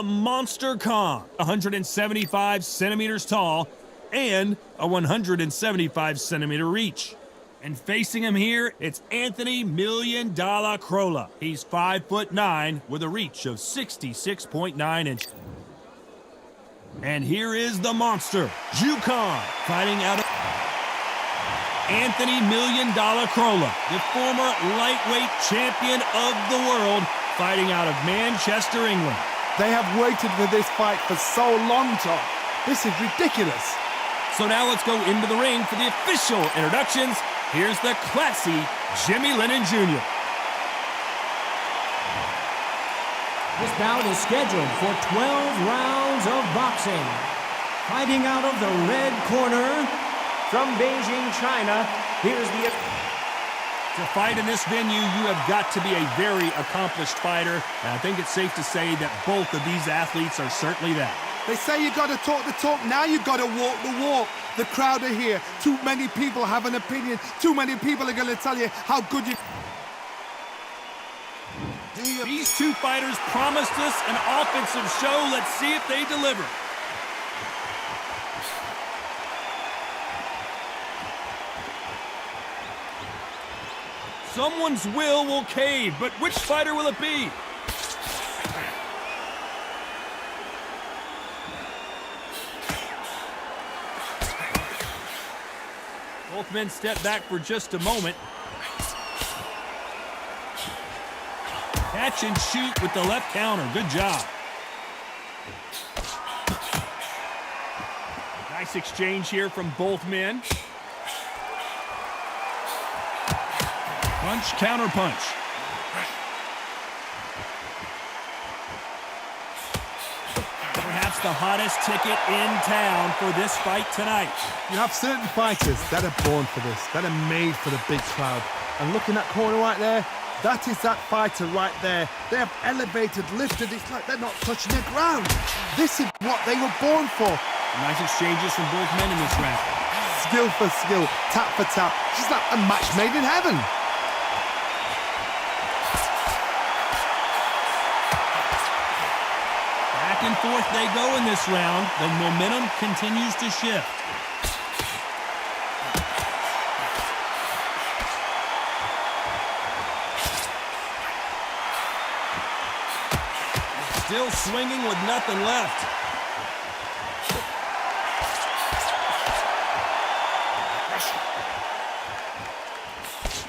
the Monster Kong, 175 centimeters tall and a 175 centimeter reach. And facing him here, it's Anthony $1 Dolla Corolla. He's 5'9" with a reach of 66.9 inches. And here is the monster, Kong, fighting out of Anthony $1 Dolla Corolla, the former lightweight champion of the world, fighting out of Manchester, England. They have waited for this fight for so long, Tom. This is ridiculous. So now let's go into the ring for the official introductions. Here's the classy Jimmy Lennon Jr. This bout is scheduled for 12 rounds of boxing. Fighting out of the red corner, from Beijing, China, here's the... To fight in this venue, you have got to be a very accomplished fighter, and I think it's safe to say that both of these athletes are certainly that. They say you got to talk the talk, now you got to walk the walk. The crowd are here. Too many people have an opinion. Too many people are going to tell you how good you... These two fighters promised us an offensive show. Let's see if they deliver. Someone's will cave, but which fighter will it be? Both men step back for just a moment. Catch and shoot with the left counter. Good job. Nice exchange here from both men. Punch, counter punch. Perhaps the hottest ticket in town for this fight tonight. You have certain fighters that are born for this, that are made for the big crowd. And looking at that corner right there, that is that fighter right there. They have elevated, lifted, it's like they're not touching the ground. This is what they were born for. Nice exchanges from both men in this round. Skill for skill, tap for tap. Just like a match made in heaven. Back and forth they go in this round. The momentum continues to shift. Still swinging with nothing left.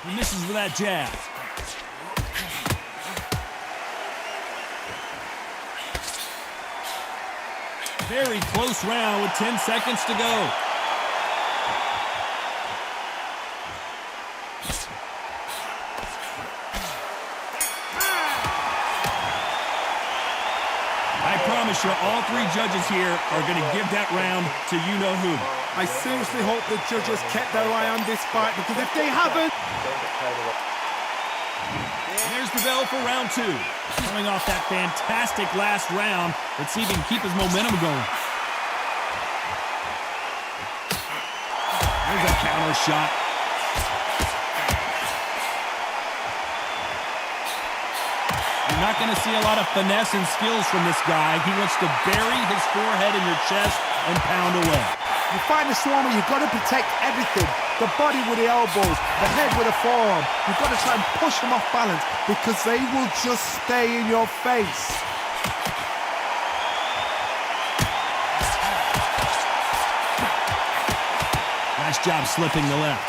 He misses with that jab. Very close round with 10 seconds to go. I promise you, all three judges here are going to give that round to you-know-who. I seriously hope the judges kept their eye on this fight, because if they haven't... There's the bell for round two. Coming off that fantastic last round, let's see if he can keep his momentum going. There's a counter shot. You're not going to see a lot of finesse and skills from this guy. He wants to bury his forehead in your chest and pound away. You fight the Swami, you've got to protect everything. The body with the elbows, the head with the forearm. You've got to try and push them off balance, because they will just stay in your face. Nice job slipping the left.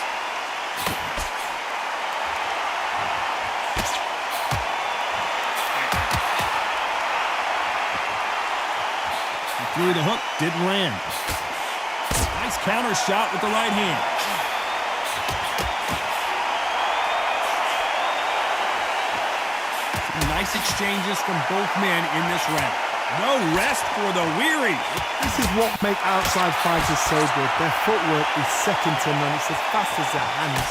He threw the hook, didn't land. Nice counter shot with the right hand. Nice exchanges from both men in this round. No rest for the weary. This is what makes outside fighters so good. Their footwork is second to none. It's as fast as their hands.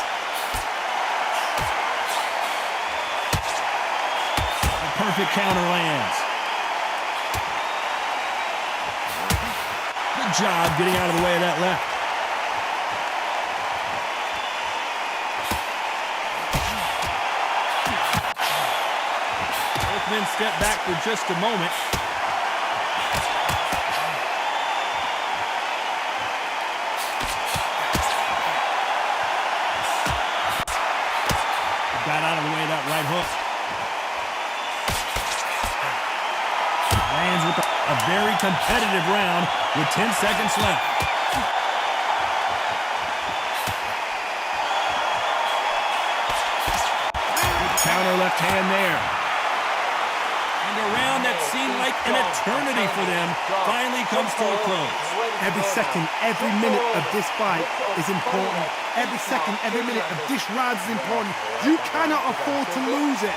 A perfect counter lands. Good job getting out of the way of that left. Men step back for just a moment. right hook. Lands with a very competitive round with 10 seconds left. Good counter left hand there. And a round that seemed like an eternity for them finally comes to a close. Every second, every minute of this fight is important. Every second, every minute of this round is important. You cannot afford to lose it.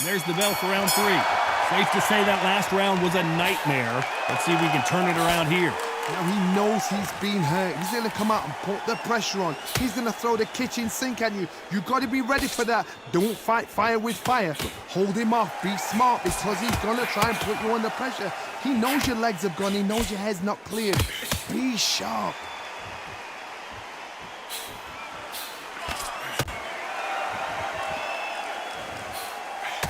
There's the bell for round 3. Safe to say that last round was a nightmare. Let's see if we can turn it around here. Now he knows he's been hurt. He's going to come out and put the pressure on. He's going to throw the kitchen sink at you. You got to be ready for that. Don't fight fire with fire. Hold him off. Be smart because he's going to try and put you under pressure. He knows your legs have gone. He knows your head's not cleared. Be sharp.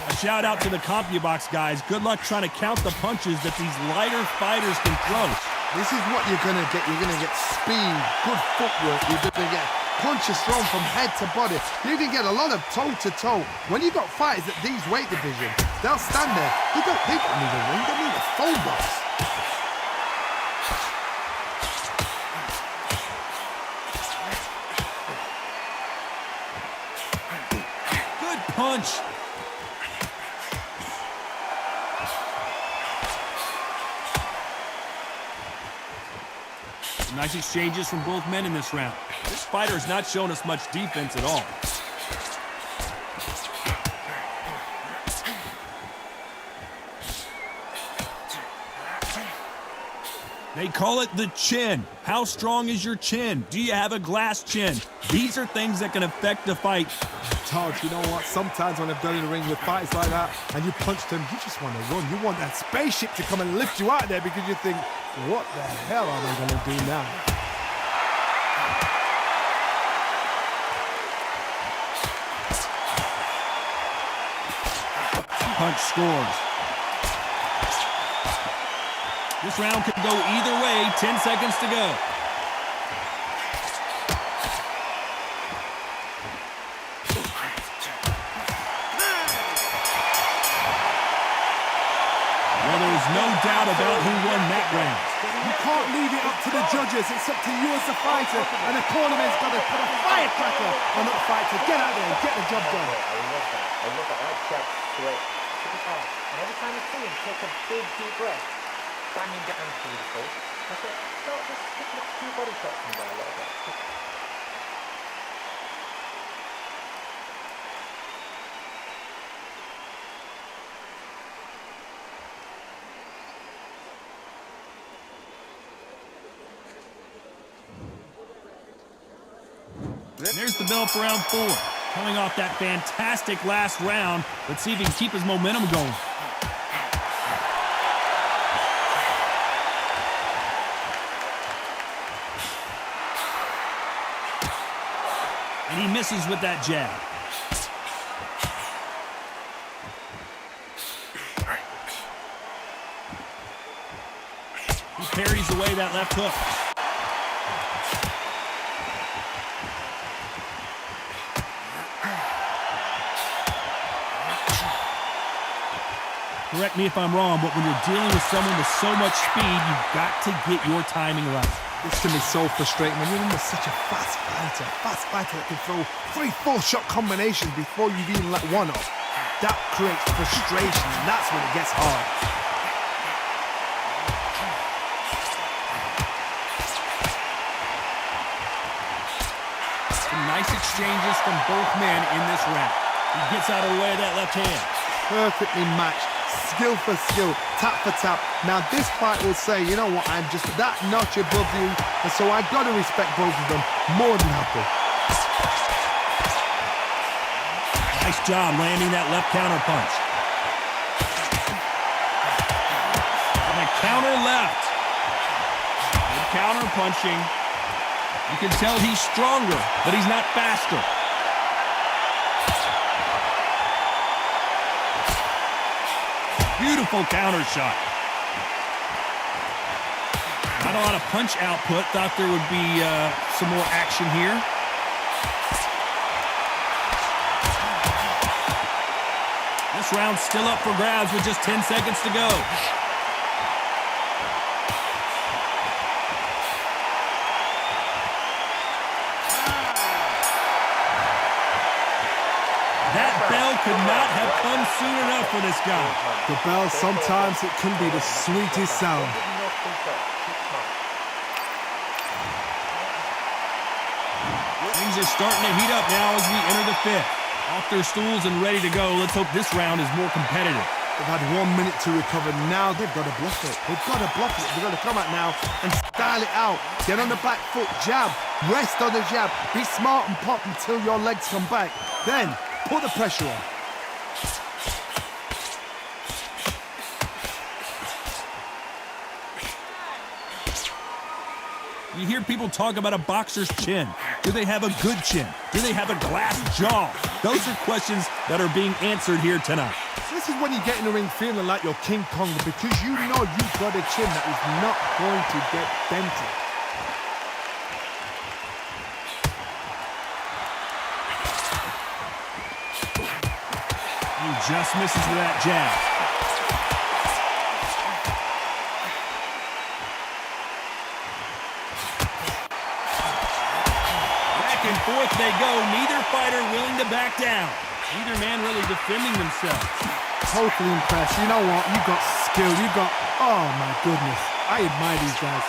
A shout out to the CompuBox guys. Good luck trying to count the punches that these lighter fighters can throw. This is what you're going to get. You're going to get speed, good footwork. You're going to get punches thrown from head to body. You're going to get a lot of toe-to-toe. When you got fighters at these weight divisions, they'll stand there. They don't need a ring. They need a phone box. Good punch. Nice exchanges from both men in this round. This fighter has not shown us much defense at all. They call it the chin. How strong is your chin? Do you have a glass chin? These are things that can affect the fight. Todd, you know what? Sometimes when I've done in the ring with fights like that and you punch them, you just want to run. You want that spaceship to come and lift you out of there because you think, what the hell am I going to do now? Punch scores. This round could go either way. 10 seconds to go. Well, there's no doubt about who won that round. You can't leave it up to the judges. It's up to you as the fighter, and the cornerman's got to put a firecracker on that fighter. Get out there and get the job done. I love that. I love that. That jab's great. And every time you see him take a big deep breath, banging down beautiful. That's it. Start just picking up a few body shots from there a little bit. There's the bell for round 4. Coming off that fantastic last round, let's see if he can keep his momentum going. And he misses with that jab. He parries away that left hook. Correct me if I'm wrong, but when you're dealing with someone with so much speed, you've got to get your timing right. This can be so frustrating when you're in with such a fast fighter that can throw 3-4 shot combinations before you've even let one off. That creates frustration, and that's when it gets hard. Some nice exchanges from both men in this round. He gets out of the way of that left hand. Perfectly matched, skill for skill, tap for tap. Now this fight will say, you know what, I'm just that notch above you, and so I've got to respect both of them more than happy. Nice job landing that left counter punch. And a counter left. Good counter punching. You can tell he's stronger, but he's not faster. Beautiful counter shot. Not a lot of punch output. Thought there would be some more action here. This round's still up for grabs with just 10 seconds to go. That bell could not have come soon enough for this guy. The bell, sometimes it can be the sweetest sound. Things are starting to heat up now as we enter the fifth. Off their stools and ready to go. Let's hope this round is more competitive. They've had 1 minute to recover. Now they've got to bluff it. They've got to bluff it. They've got to come out now and style it out. Get on the back foot, jab. Rest on the jab. Be smart and pop until your legs come back. Then put the pressure on. You hear people talk about a boxer's chin. Do they have a good chin? Do they have a glass jaw? Those are questions that are being answered here tonight. This is when you get in the ring feeling like you're King Kong, because you know you've got a chin that is not going to get dented. He just misses with that jab. Back and forth they go. Neither fighter willing to back down. Neither man really defending themselves. Totally impressed. You know what? You got skill. You got... Oh, my goodness. I admire these guys.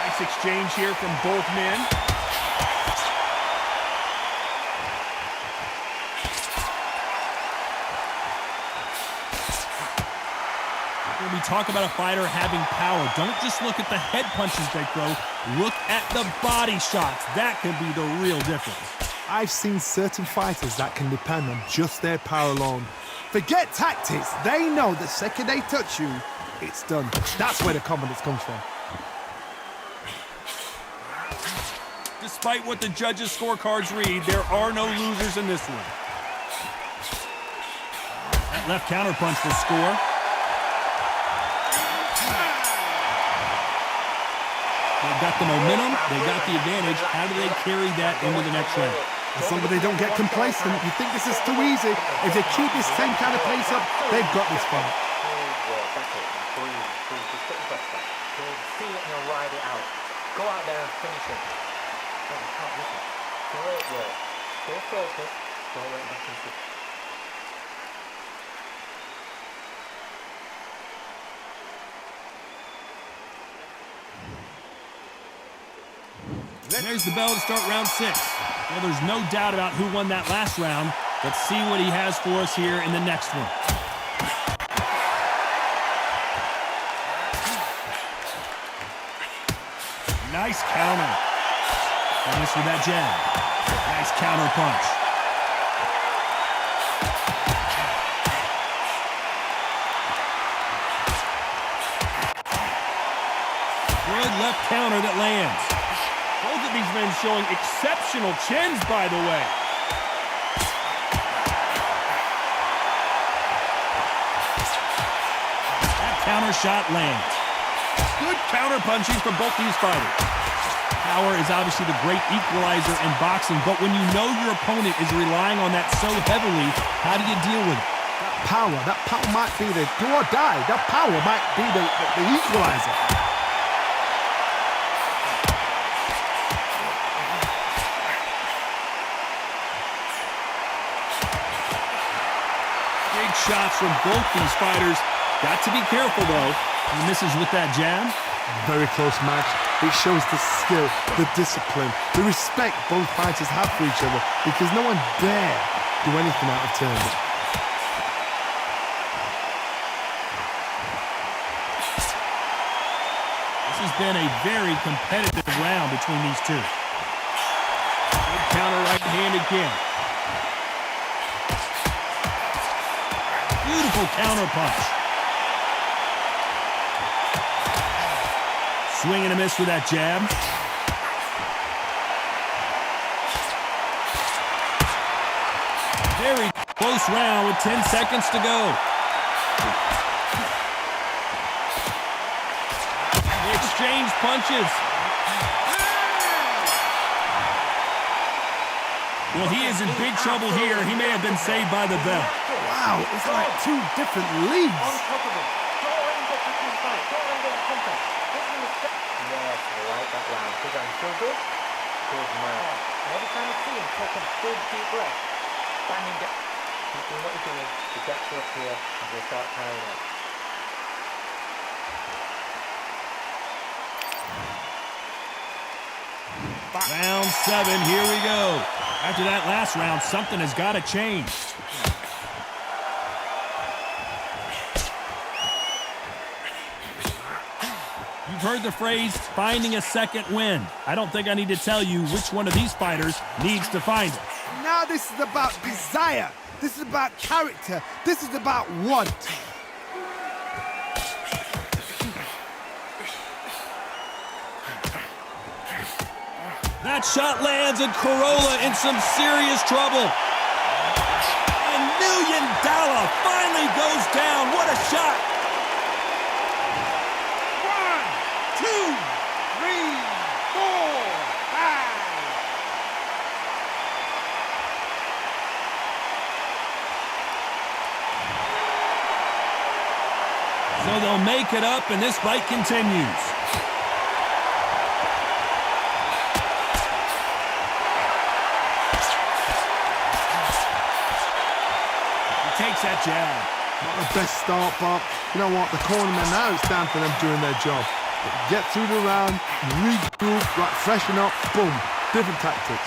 Nice exchange here from both men. When we talk about a fighter having power, don't just look at the head punches they throw. Look at the body shots. That can be the real difference. I've seen certain fighters that can depend on just their power alone. Forget tactics. They know the second they touch you, it's done. That's where the confidence comes from. Despite what the judges' scorecards read, there are no losers in this one. That left counterpunch will score. They've got the momentum, they got the advantage. How do they carry that into the next round? As long as they don't get complacent, you think this is too easy. If they keep this same kind of pace up, they've got this fight. Feel it and ride it out. Go out there and finish it. Oh, you can't listen. Great work. Stay focused. Don't let that consider. There's the bell to start round 6. Well, there's no doubt about who won that last round. Let's see what he has for us here in the next one. Nice counter. Finish with that jab. Nice counter punch. Good left counter that lands. Both of these men showing exceptional chins, by the way. That counter shot lands. Good counter punching from both these fighters. Power is obviously the great equalizer in boxing, but when you know your opponent is relying on that so heavily, how do you deal with it? That power might be the do or die. That power might be the equalizer. Shots from both these fighters. Got to be careful, though. He misses with that jab. Very close match. It shows the skill, the discipline, the respect both fighters have for each other, because no one dare do anything out of turn. This has been a very competitive round between these two. Good counter right hand again. Beautiful counter punch. Swing and a miss with that jab. Very close round with 10 seconds to go. They exchange punches. Well, he is in big trouble here. He may have been saved by the bell. Wow, it's like two different leagues. On top of him. Don't let him get back in fight. Don't let him get in contact. Yes, I like that round. His hand so good. Good man. And every time I see him take a big deep breath, bang him down. Keep doing what you're doing. You get to up here and we'll start tiring up. Round 7, here we go. After that last round, something has got to change. You've heard the phrase, finding a second win. I don't think I need to tell you which one of these fighters needs to find it. Now this is about desire. This is about character. This is about want. That shot lands and Corolla in some serious trouble. And $1 million finally goes down. What a shot. 1, 2, 3, 4, 5. So they'll make it up and this fight continues. Takes that jab. Not the best start, but you know what? The cornermen now, it's down for them doing their job. Get through the round, regroup, like freshen up, boom. Different tactics.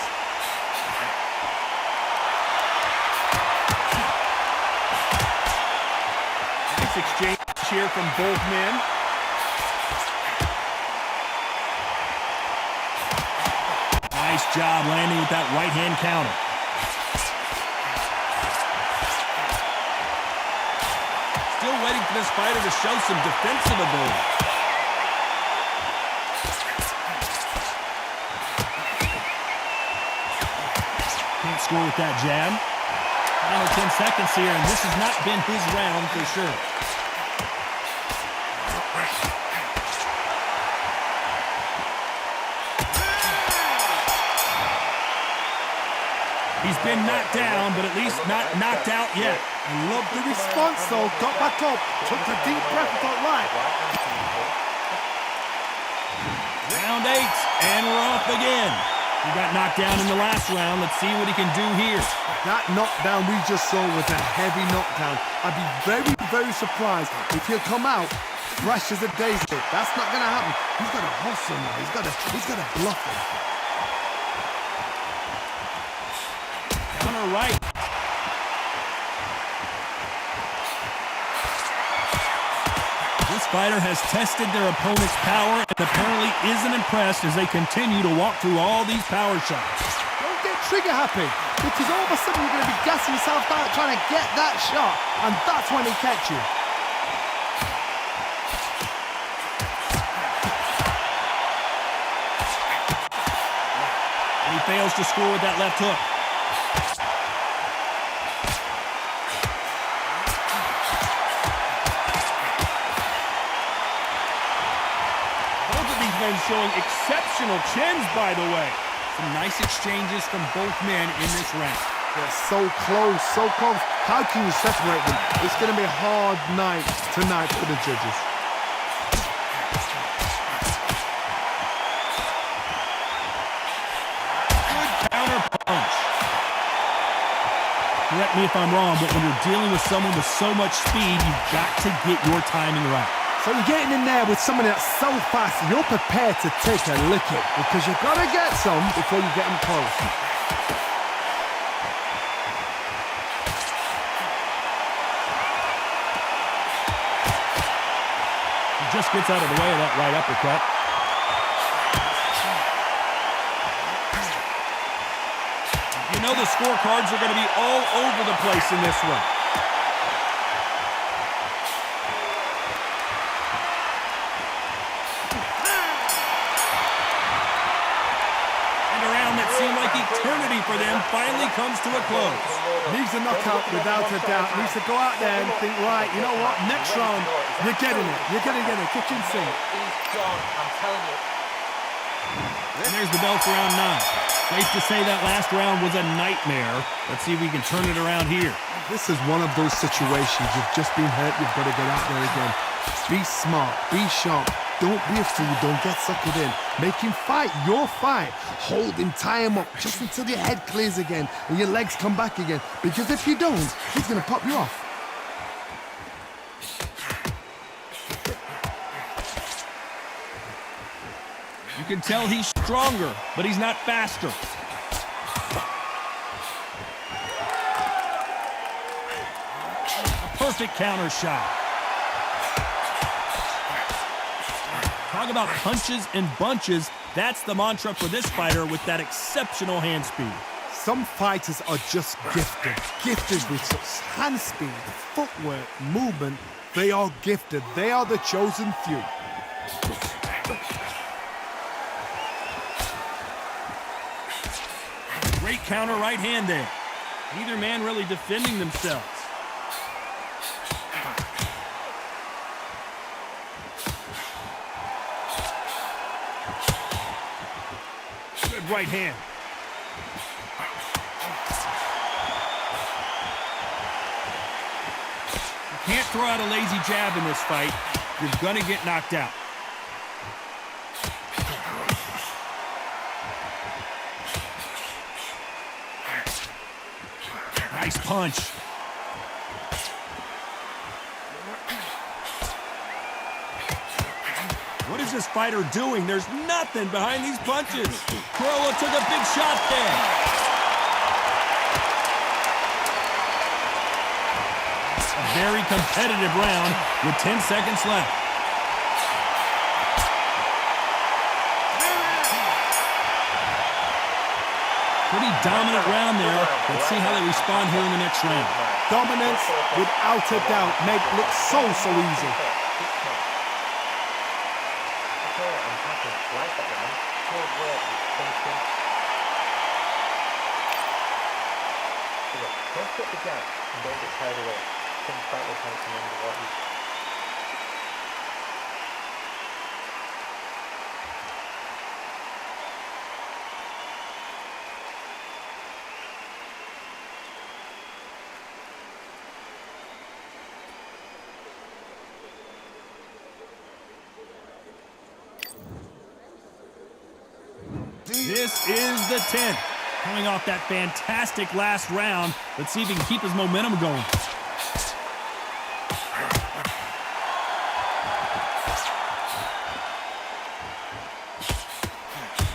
Nice exchange here from both men. Nice job landing with that right hand counter. Still waiting for this fighter to show some defensive ability. Can't score with that jab. Final 10 seconds here, and this has not been his round for sure. He's been knocked down, but at least not knocked out yet. I love the response, though. Got back up, took a deep breath, and thought, right. Round 8, and we're off again. He got knocked down in the last round. Let's see what he can do here. That knockdown we just saw was a heavy knockdown. I'd be very, very surprised if he'll come out fresh as a daisy. That's not going to happen. He's got to hustle now. He's got to bluff him. Counter right. This fighter has tested their opponent's power and apparently isn't impressed as they continue to walk through all these power shots. Don't get trigger happy, because all of a sudden you're going to be gassing yourself out trying to get that shot, and that's when he catch you. And he fails to score with that left hook. Showing exceptional chins, by the way. Some nice exchanges from both men in this round. They're so close, so close. How can you separate them? It's going to be a hard night tonight for the judges. Good counter punch. Correct me if I'm wrong, but when you're dealing with someone with so much speed, you've got to get your timing right. So you're getting in there with somebody that's so fast, you're prepared to take a licking because you've got to get some before you get them close. He just gets out of the way of that right uppercut. You know the scorecards are going to be all over the place in this one. Seemed like eternity for them finally comes to a close. Needs a knockout without a doubt. Needs to go out there and think, right, you know what, next round, you're getting it. You're going to get a kitchen sink. He's gone, I'm telling you. And there's the bell for round 9. Safe to say that last round was a nightmare. Let's see if we can turn it around here. This is one of those situations. You've just been hurt. You've got to get out there again. Be smart. Be sharp. Don't be a fool. Don't get suckered in. Make him fight your fight. Hold him, tie him up just until your head clears again and your legs come back again. Because if you don't, he's going to pop you off. You can tell he's stronger, but he's not faster. A perfect counter shot. Talk about punches and bunches. That's the mantra for this fighter with that exceptional hand speed. Some fighters are just gifted. Gifted with such hand speed, footwork, movement. They are gifted. They are the chosen few. Great counter right hand there. Neither man really defending themselves. Good right hand. You can't throw out a lazy jab in this fight. You're gonna get knocked out. Nice punch. What is this fighter doing? There's nothing behind these punches. Corolla took a big shot there. A very competitive round with 10 seconds left. Pretty dominant round there. Let's see how they respond here in the next round. Dominance, without a doubt, made it look so easy. Don't put the gap and don't get carried away. Think back with how to remember what you... This is the 10th. Coming off that fantastic last round, let's see if he can keep his momentum going.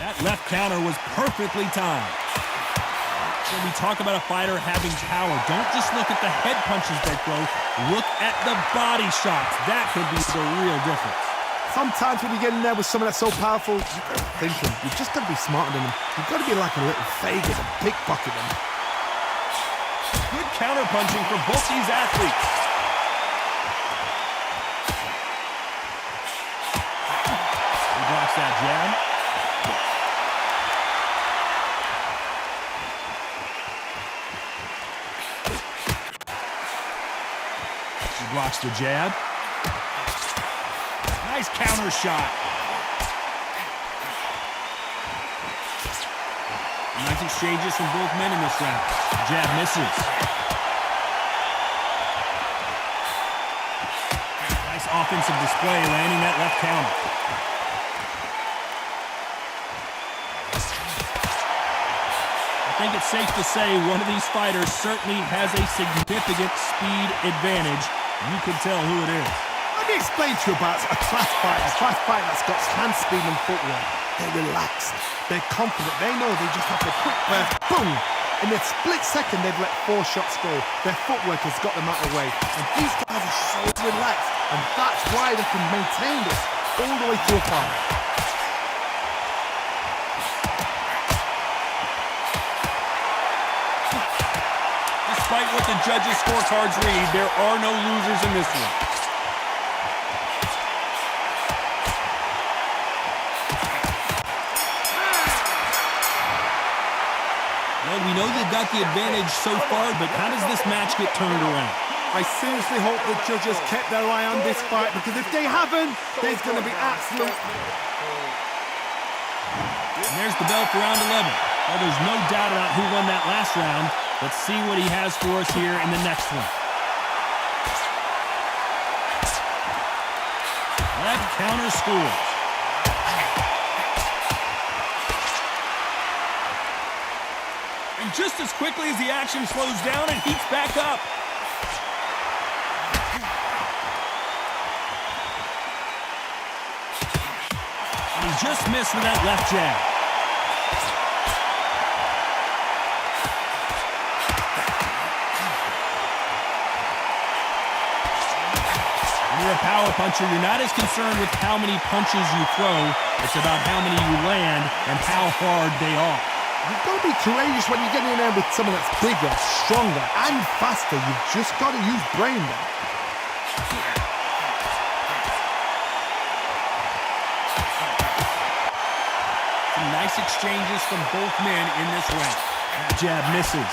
That left counter was perfectly timed. When we talk about a fighter having power, don't just look at the head punches they throw. Look at the body shots. That could be the real difference. Sometimes when you get in there with someone that's so powerful, you've got to think him. You've just got to be smarter than him. You've got to be like a little Vegas and pickpocket him. Good counter punching for both these athletes. He blocks that jab. He blocks the jab. Nice counter shot. Nice exchanges from both men in this round. Jab misses. Nice offensive display, landing that left counter. I think it's safe to say one of these fighters certainly has a significant speed advantage. You can tell who it is. Let me explain to you about a class fighter that's got hand speed and footwork. They're relaxed, they're confident, they know they just have to quick burst, boom! In a split second, they've let 4 shots go. Their footwork has got them out of the way. And these guys are so relaxed, and that's why they can maintain this all the way through a fight. Despite what the judges' scorecards read, there are no losers in this one. we know they've got the advantage so far, but how does this match get turned around? I seriously hope the judges kept their eye on this fight, because if they haven't, there's going to be absolute... And there's the bell for round 11. Well, there's no doubt about who won that last round. Let's see what he has for us here in the next one. Left counter scores. And just as quickly as the action slows down, it heats back up. And he just missed with that left jab. When you're a power puncher, you're not as concerned with how many punches you throw. It's about how many you land and how hard they are. You've got to be courageous when you get in there with someone that's bigger, stronger, and faster. You've just got to use brain there. Some nice exchanges from both men in this round. That jab misses.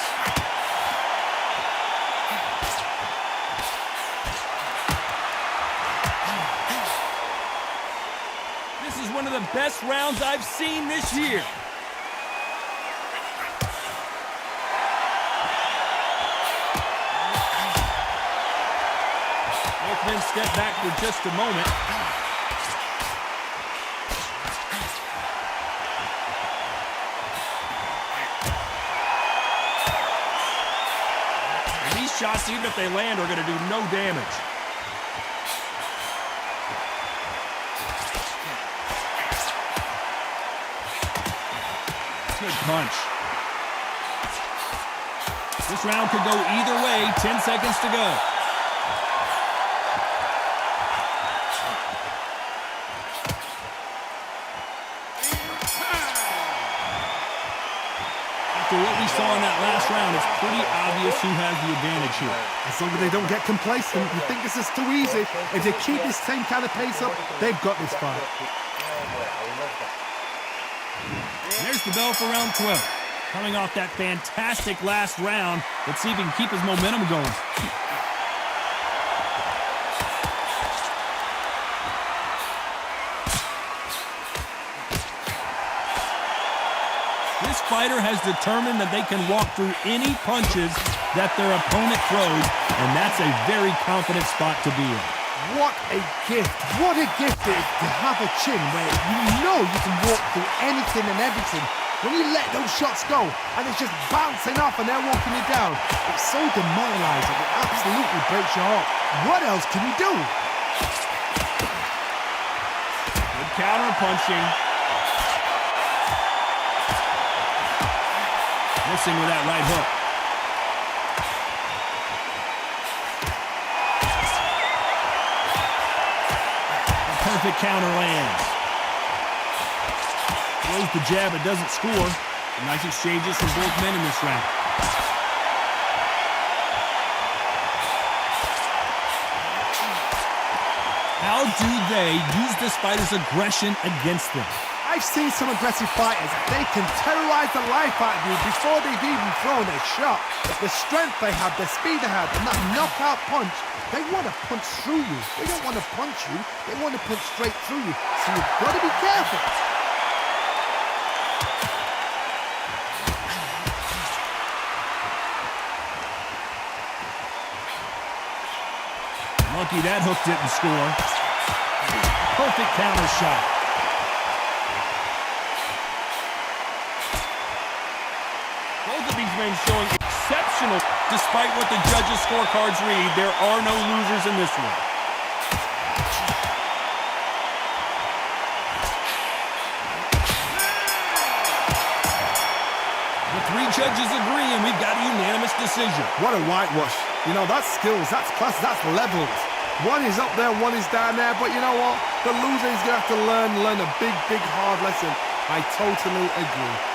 This is one of the best rounds I've seen this year. Both men step back for just a moment. And these shots, even if they land, are going to do no damage. Good punch. This round could go either way. 10 seconds to go. After what we saw in that last round, it's pretty obvious who has the advantage here. As long as they don't get complacent, you think this is too easy. If they keep this same kind of pace up, they've got this fight. There's the bell for round 12. Coming off that fantastic last round, let's see if he can keep his momentum going. This fighter has determined that they can walk through any punches that their opponent throws, and that's a very confident spot to be in. What a gift. What a gift it is to have a chin where you know you can walk through anything and everything. When you let those shots go and it's just bouncing off and they're walking you down, it's so demoralizing. It absolutely breaks your heart. What else can you do? Good counter punching. Missing with that right hook. Perfect counter lands. Throws the jab, it doesn't score. Nice exchanges from both men in this round. How do they use this fighter's aggression against them? I've seen some aggressive fighters. They can terrorize the life out of you before they've even thrown a shot. The strength they have, the speed they have, and that knockout punch, they want to punch through you. They don't want to punch you. They want to punch straight through you. So you've got to be careful. Lucky that hook didn't score. Perfect counter shot. Both of these men showing exceptional, despite what the judges' scorecards read. There are no losers in this one. The three judges agree, and we've got a unanimous decision. What a whitewash. You know, that's skills, that's class, that's levels. One is up there, one is down there, but you know what? The loser is going to have to learn a big, hard lesson. I totally agree.